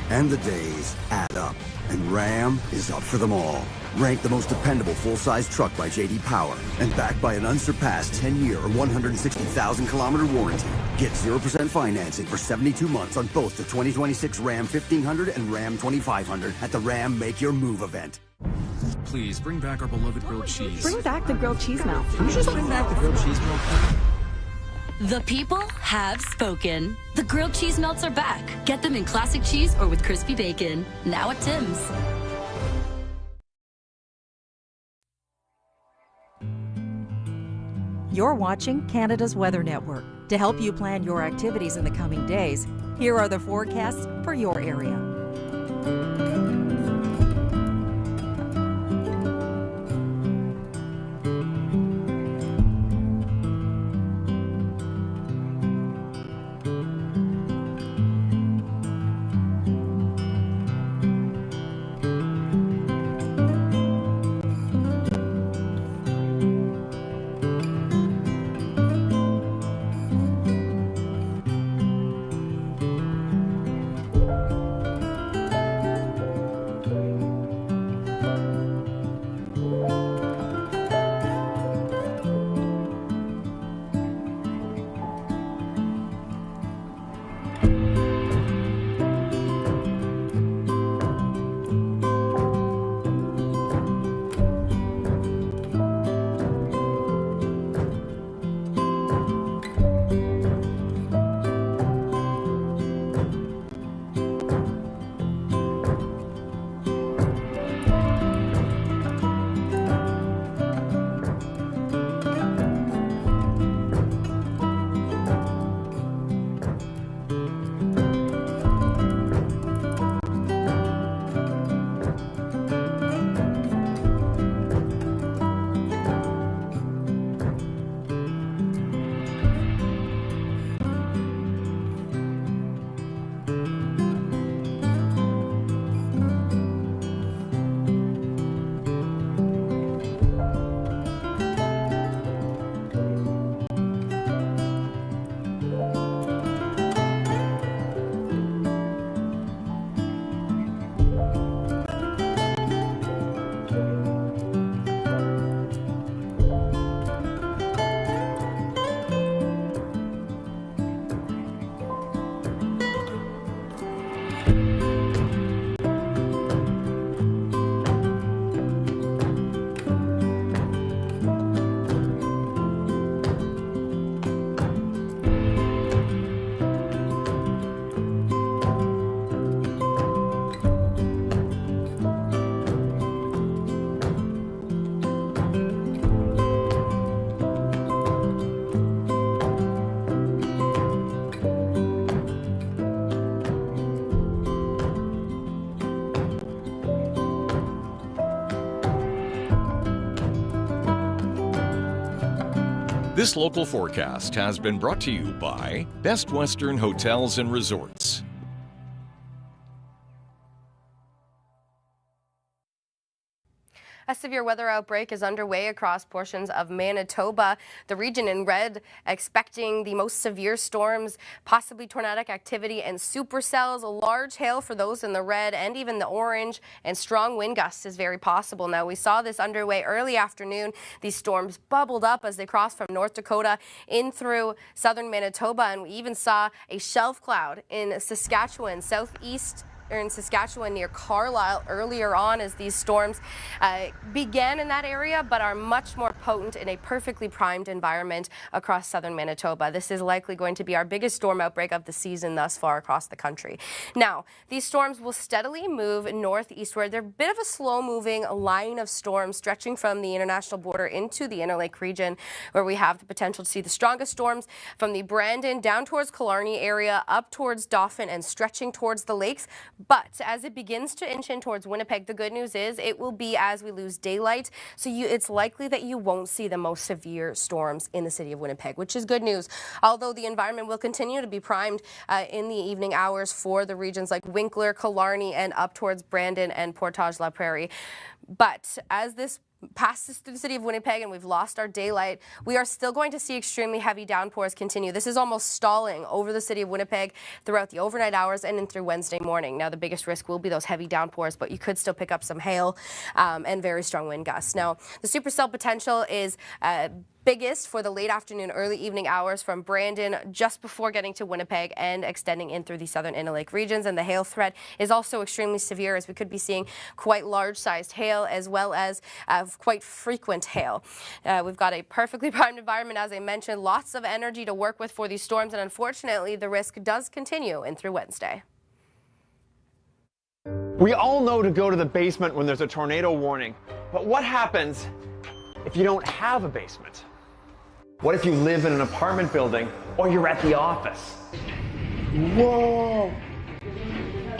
and the days add up, and Ram is up for them all. Ranked the most dependable full-size truck by J.D. Power and backed by an unsurpassed 10-year or 160,000-kilometer warranty. Get 0% financing for 72 months on both the 2026 Ram 1500 and Ram 2500 at the Ram Make Your Move event. Please bring back our beloved grilled cheese. Bring back the grilled cheese melt. Can you just bring back the grilled cheese melt? The people have spoken. The grilled cheese melts are back. Get them in classic cheese or with crispy bacon. Now at Tim's. You're watching Canada's Weather Network. To help you plan your activities in the coming days, here are the forecasts for your area. This local forecast has been brought to you by Best Western Hotels and Resorts. A severe weather outbreak is underway across portions of Manitoba. The region in red expecting the most severe storms, possibly tornadic activity and supercells. A large hail for those in the red and even the orange, and strong wind gusts is very possible. Now, we saw this underway early afternoon. These storms bubbled up as they crossed from North Dakota in through southern Manitoba, and we even saw a shelf cloud in Saskatchewan, southeast in Saskatchewan near Carlisle earlier on as these storms began in that area, but are much more potent in a perfectly primed environment across southern Manitoba. This is likely going to be our biggest storm outbreak of the season thus far across the country. Now, these storms will steadily move northeastward. They're a bit of a slow-moving line of storms stretching from the international border into the Inner Lake region, where we have the potential to see the strongest storms from the Brandon down towards Killarney area, up towards Dauphin, and stretching towards the lakes. But as it begins to inch in towards Winnipeg, the good news is it will be as we lose daylight. So it's likely that you won't see the most severe storms in the city of Winnipeg, which is good news. Although the environment will continue to be primed in the evening hours for the regions like Winkler, Killarney, and up towards Brandon and Portage la Prairie. But as this passed us through the city of Winnipeg and we've lost our daylight, we are still going to see extremely heavy downpours continue. This is almost stalling over the city of Winnipeg throughout the overnight hours and in through Wednesday morning. Now, the biggest risk will be those heavy downpours, but you could still pick up some hail and very strong wind gusts. Now, the supercell potential is biggest for the late afternoon, early evening hours from Brandon just before getting to Winnipeg and extending in through the southern Inner Lake regions. And the hail threat is also extremely severe, as we could be seeing quite large-sized hail as well as quite frequent hail. We've got a perfectly primed environment, as I mentioned, lots of energy to work with for these storms, and unfortunately the risk does continue in through Wednesday. We all know to go to the basement when there's a tornado warning, but what happens if you don't have a basement? What if you live in an apartment building or you're at the office? Whoa!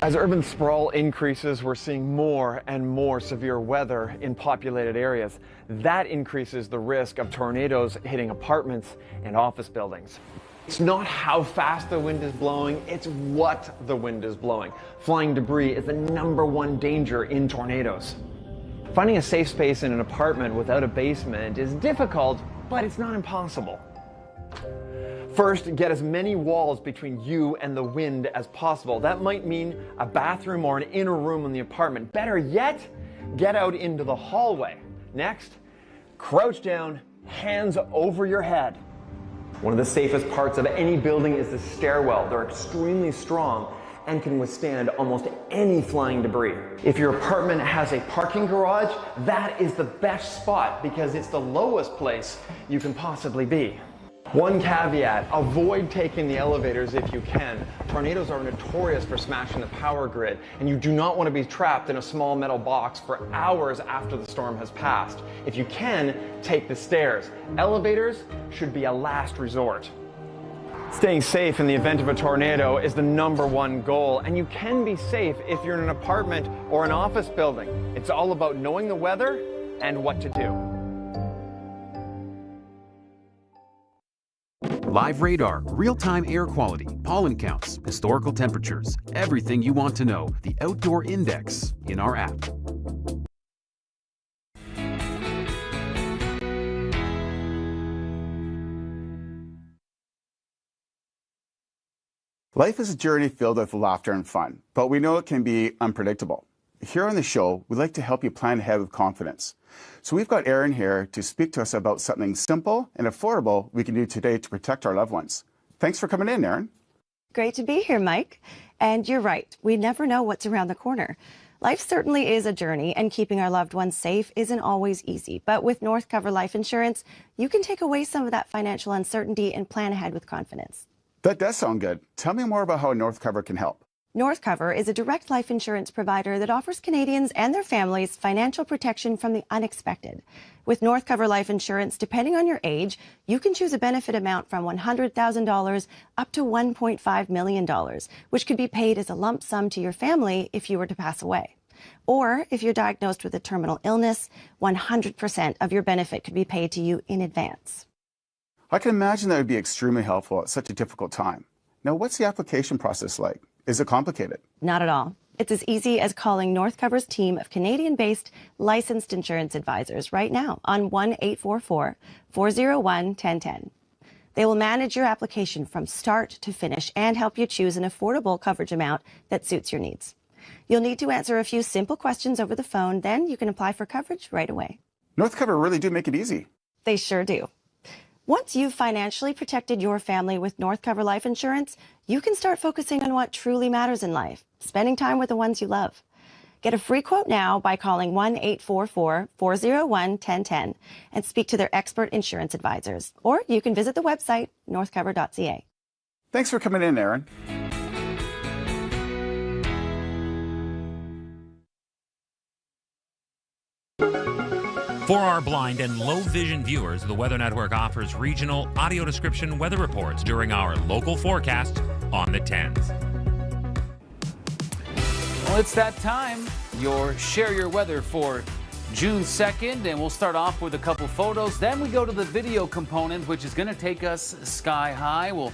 As urban sprawl increases, we're seeing more and more severe weather in populated areas. That increases the risk of tornadoes hitting apartments and office buildings. It's not how fast the wind is blowing, it's what the wind is blowing. Flying debris is the #1 danger in tornadoes. Finding a safe space in an apartment without a basement is difficult, but it's not impossible. First, get as many walls between you and the wind as possible. That might mean a bathroom or an inner room in the apartment. Better yet, get out into the hallway. Next, crouch down, hands over your head. One of the safest parts of any building is the stairwell. They're extremely strong and can withstand almost any flying debris. If your apartment has a parking garage, that is the best spot because it's the lowest place you can possibly be. One caveat, avoid taking the elevators if you can. Tornadoes are notorious for smashing the power grid, and you do not want to be trapped in a small metal box for hours after the storm has passed. If you can, take the stairs. Elevators should be a last resort. Staying safe in the event of a tornado is the #1 goal, and you can be safe if you're in an apartment or an office building. It's all about knowing the weather and what to do. Live radar, real-time air quality, pollen counts, historical temperatures, everything you want to know. The Outdoor Index in our app. Life is a journey filled with laughter and fun, but we know it can be unpredictable. Here on the show, we'd like to help you plan ahead with confidence. So we've got Erin here to speak to us about something simple and affordable we can do today to protect our loved ones. Thanks for coming in, Erin. Great to be here, Mike. And you're right, we never know what's around the corner. Life certainly is a journey, and keeping our loved ones safe isn't always easy. But with Northcover Life Insurance, you can take away some of that financial uncertainty and plan ahead with confidence. That does sound good. Tell me more about how Northcover can help. Northcover is a direct life insurance provider that offers Canadians and their families financial protection from the unexpected. With Northcover Life Insurance, depending on your age, you can choose a benefit amount from $100,000 up to $1.5 million, which could be paid as a lump sum to your family if you were to pass away. Or if you're diagnosed with a terminal illness, 100% of your benefit could be paid to you in advance. I can imagine that would be extremely helpful at such a difficult time. Now, what's the application process like? Is it complicated? Not at all. It's as easy as calling Northcover's team of Canadian-based licensed insurance advisors right now on 1-844-401-1010. They will manage your application from start to finish and help you choose an affordable coverage amount that suits your needs. You'll need to answer a few simple questions over the phone, then you can apply for coverage right away. Northcover really do make it easy. They sure do. Once you've financially protected your family with Northcover Life Insurance, you can start focusing on what truly matters in life, spending time with the ones you love. Get a free quote now by calling 1-844-401-1010 and speak to their expert insurance advisors. Or you can visit the website, northcover.ca. Thanks for coming in, Erin. For our blind and low vision viewers, the Weather Network offers regional audio description weather reports during our local forecast on the 10s. Well, it's that time. Share your weather for June 2nd, and we'll start off with a couple photos. Then we go to the video component, which is going to take us sky high. We'll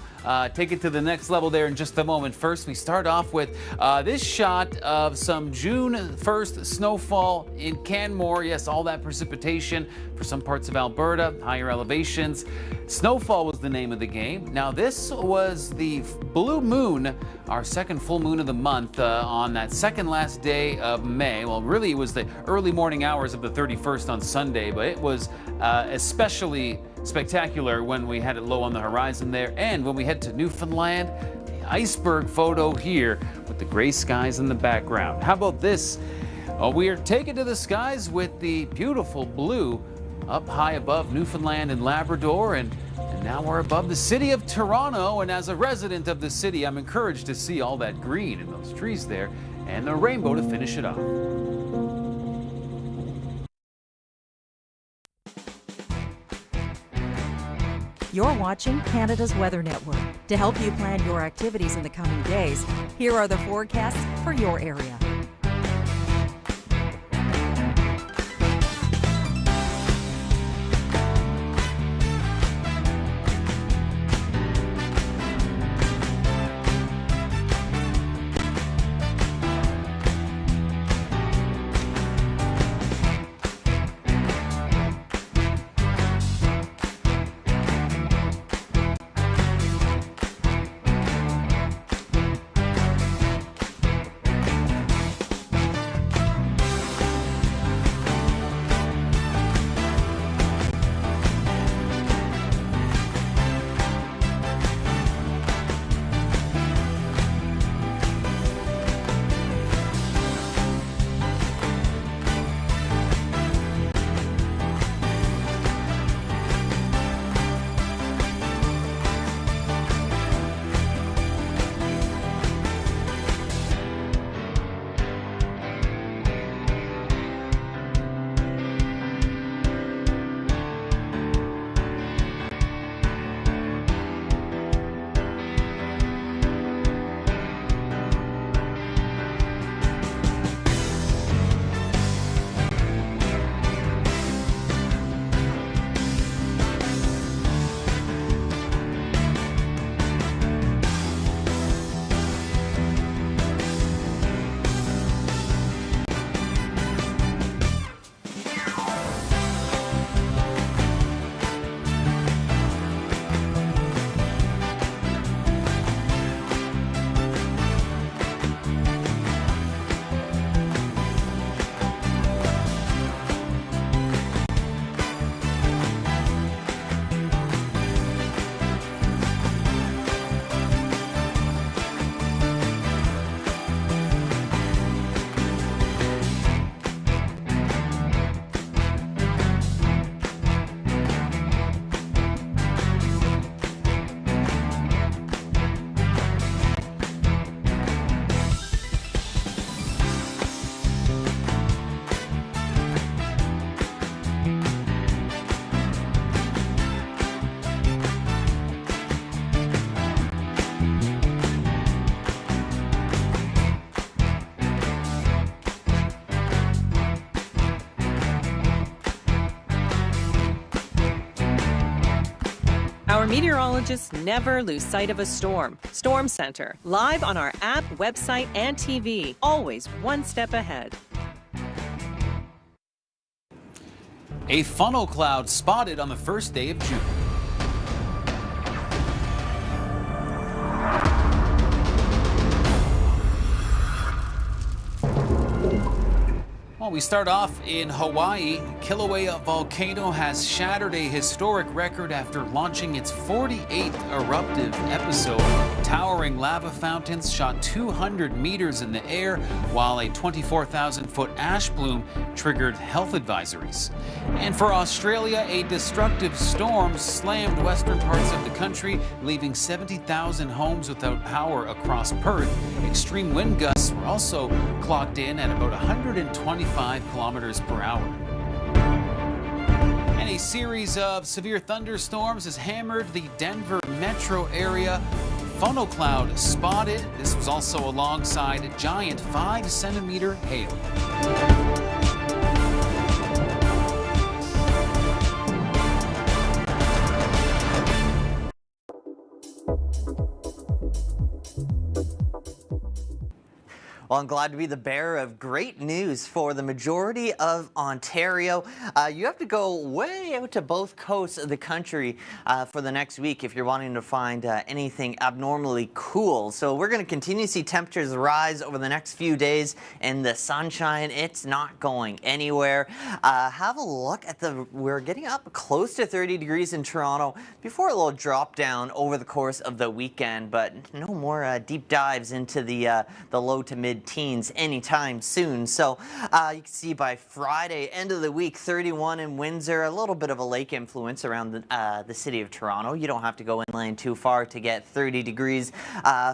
take it to the next level there in just a moment. First, we start off with this shot of some June 1st snowfall in Canmore. Yes, all that precipitation for some parts of Alberta, higher elevations. Snowfall was the name of the game. Now, this was the blue moon, our second full moon of the month on that second last day of May. Well, really, it was the early morning hours of the 31st on Sunday, but it was especially spectacular when we had it low on the horizon there. And when we head to Newfoundland, the iceberg photo here with the gray skies in the background. How about this? Well, we are taken to the skies with the beautiful blue up high above Newfoundland and Labrador, and now we're above the city of Toronto. And as a resident of the city, I'm encouraged to see all that green and those trees there and the rainbow to finish it off. You're watching Canada's Weather Network. To help you plan your activities in the coming days, here are the forecasts for your area. Our meteorologists never lose sight of a storm. Storm Center, live on our app, website, and TV, always one step ahead. A funnel cloud spotted on the first day of June. Well, we start off in Hawaii. Kilauea volcano has shattered a historic record after launching its 48th eruptive episode. Towering lava fountains shot 200 meters in the air, while a 24,000-foot ash plume triggered health advisories. And for Australia, a destructive storm slammed western parts of the country, leaving 70,000 homes without power across Perth. Extreme wind gusts were also clocked in at about 125 kilometers per hour. And a series of severe thunderstorms has hammered the Denver metro area. Funnel cloud spotted. This was also alongside giant 5-centimeter hail. Well, I'm glad to be the bearer of great news for the majority of Ontario. You have to go way out to both coasts of the country for the next week if you're wanting to find anything abnormally cool. So we're going to continue to see temperatures rise over the next few days, and the sunshine, it's not going anywhere. Have a look at we're getting up close to 30 degrees in Toronto before a little drop down over the course of the weekend, but no more deep dives into the low to mid teens anytime soon. So you can see by Friday, end of the week, 31 in Windsor, a little bit of a lake influence around the city of Toronto. You don't have to go inland too far to get 30 degrees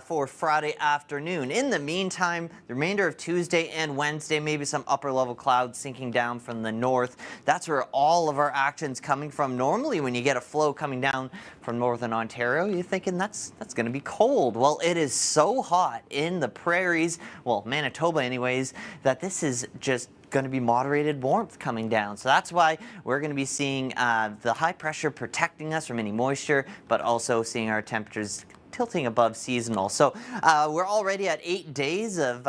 for Friday afternoon. In the meantime, the remainder of Tuesday and Wednesday, maybe some upper level clouds sinking down from the north. That's where all of our action's coming from. Normally when you get a flow coming down from northern Ontario, you're thinking that's going to be cold. Well, it is so hot in the prairies, well, Manitoba anyways, that this is just going to be moderated warmth coming down. So that's why we're going to be seeing the high pressure protecting us from any moisture, but also seeing our temperatures tilting above seasonal. So we're already at 8 days of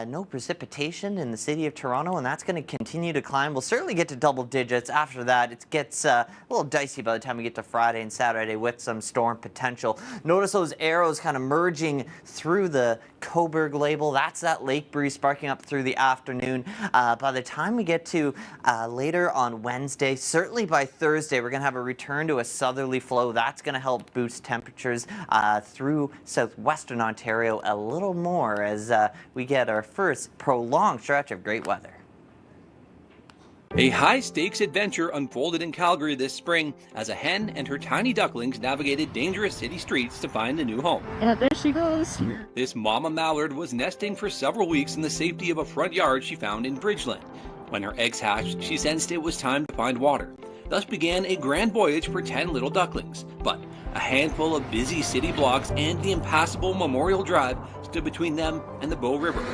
no precipitation in the city of Toronto, and that's going to continue to climb. We'll certainly get to double digits. After that, it gets a little dicey by the time we get to Friday and Saturday with some storm potential. Notice those arrows kind of merging through the Cobourg label. That's that lake breeze sparking up through the afternoon. By the time we get to later on Wednesday, certainly by Thursday, we're going to have a return to a southerly flow. That's going to help boost temperatures through southwestern Ontario a little more as we get our first prolonged stretch of great weather. A high-stakes adventure unfolded in Calgary this spring as a hen and her tiny ducklings navigated dangerous city streets to find a new home. And there she goes. This mama mallard was nesting for several weeks in the safety of a front yard she found in Bridgeland. When her eggs hatched, she sensed it was time to find water. Thus began a grand voyage for 10 little ducklings. But a handful of busy city blocks and the impassable Memorial Drive stood between them and the Bow River.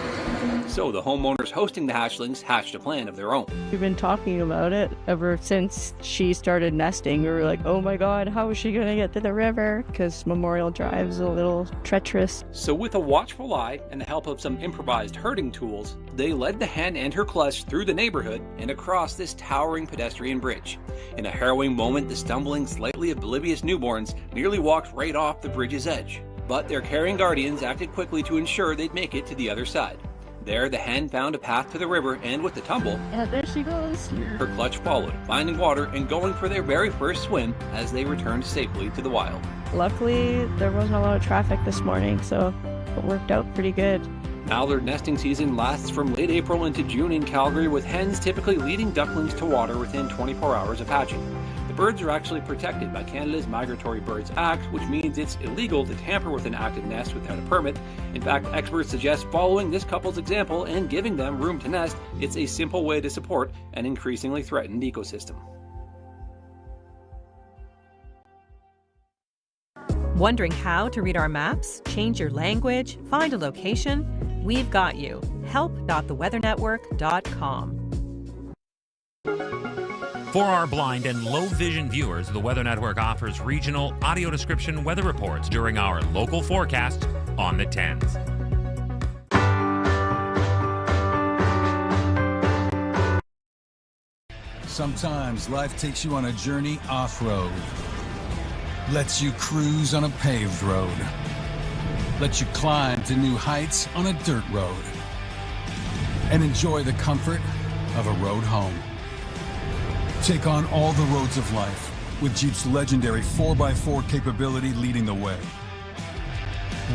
So the homeowners hosting the hatchlings hatched a plan of their own. We've been talking about it ever since she started nesting. We were like, oh my God, how is she going to get to the river? Because Memorial Drive's a little treacherous. So with a watchful eye and the help of some improvised herding tools, they led the hen and her clutch through the neighborhood and across this towering pedestrian bridge. In a harrowing moment, the stumbling, slightly oblivious newborns nearly walked right off the bridge's edge. But their caring guardians acted quickly to ensure they'd make it to the other side. There, the hen found a path to the river, and with the tumble, and there she goes. Her clutch followed, finding water and going for their very first swim as they returned safely to the wild. Luckily, there wasn't a lot of traffic this morning, so it worked out pretty good. Mallard nesting season lasts from late April into June in Calgary, with hens typically leading ducklings to water within 24 hours of hatching. The birds are actually protected by Canada's Migratory Birds Act, which means it's illegal to tamper with an active nest without a permit. In fact, experts suggest following this couple's example and giving them room to nest. It's a simple way to support an increasingly threatened ecosystem. Wondering how to read our maps, change your language, find a location? We've got you. help.theweathernetwork.com. For our blind and low vision viewers, the Weather Network offers regional audio description weather reports during our local forecast on the 10s. Sometimes life takes you on a journey off-road. Lets you cruise on a paved road. Lets you climb to new heights on a dirt road. And enjoy the comfort of a road home. Take on all the roads of life with Jeep's legendary 4x4 capability leading the way.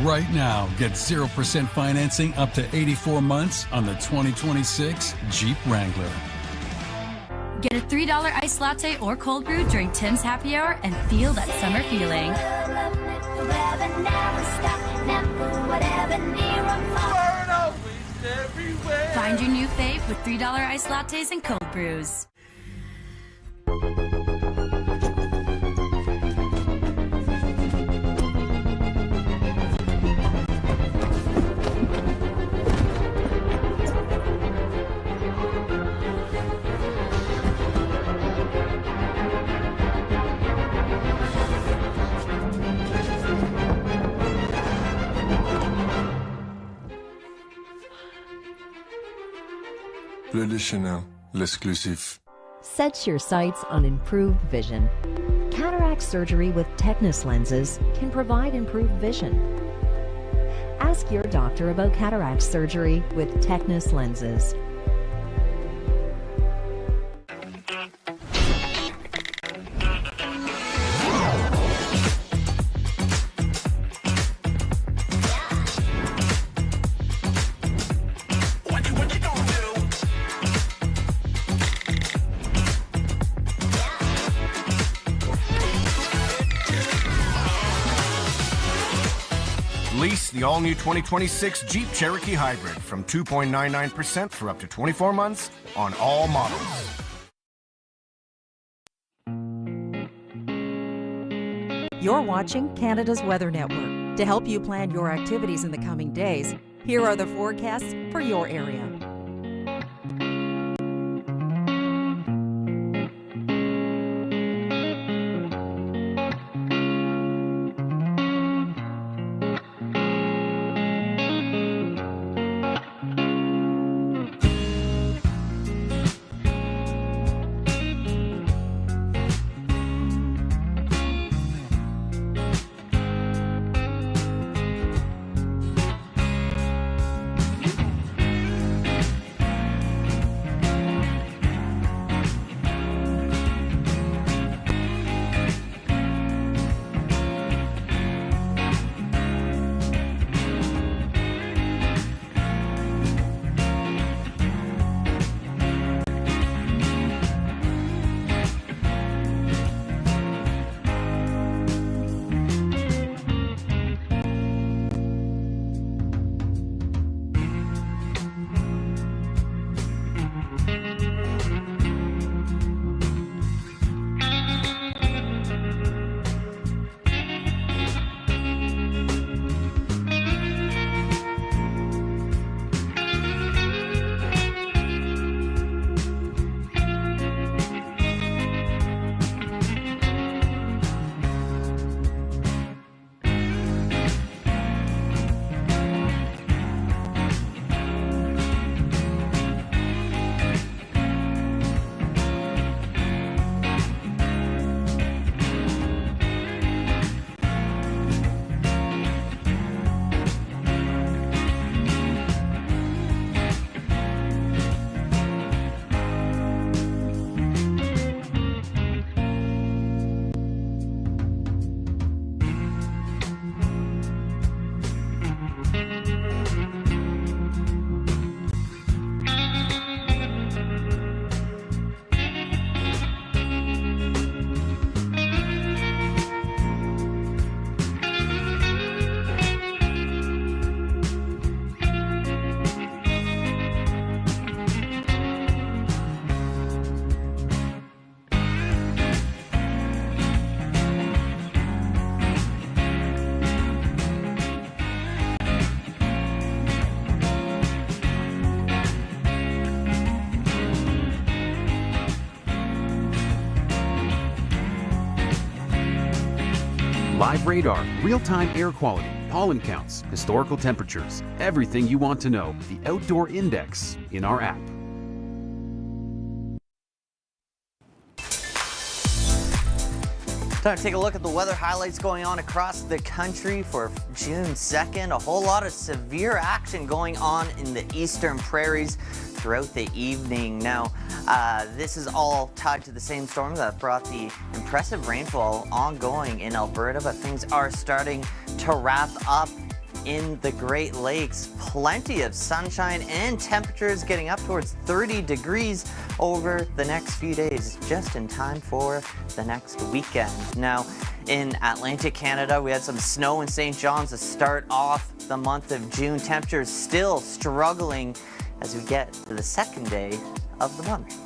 Right now, get 0% financing up to 84 months on the 2026 Jeep Wrangler. Get a $3 iced latte or cold brew during Tim's Happy Hour and feel that summer feeling. Find your new fave with $3 iced lattes and cold brews. Bleu de Chanel, l'exclusif. Set your sights on improved vision. Cataract surgery with Tecnis lenses can provide improved vision. Ask your doctor about cataract surgery with Tecnis lenses. Lease the all-new 2026 Jeep Cherokee Hybrid from 2.99% for up to 24 months on all models. You're watching Canada's Weather Network. To help you plan your activities in the coming days, here are the forecasts for your area. Live radar, real-time air quality, pollen counts, historical temperatures, everything you want to know. The Outdoor Index in our app. Time to take a look at the weather highlights going on across the country for June 2nd. A whole lot of severe action going on in the eastern prairies throughout the evening. Now, this is all tied to the same storm that brought the impressive rainfall ongoing in Alberta, but things are starting to wrap up in the Great Lakes. Plenty of sunshine and temperatures getting up towards 30 degrees over the next few days, just in time for the next weekend. Now, in Atlantic Canada, we had some snow in St. John's to start off the month of June. Temperatures still struggling as we get to the second day of the month.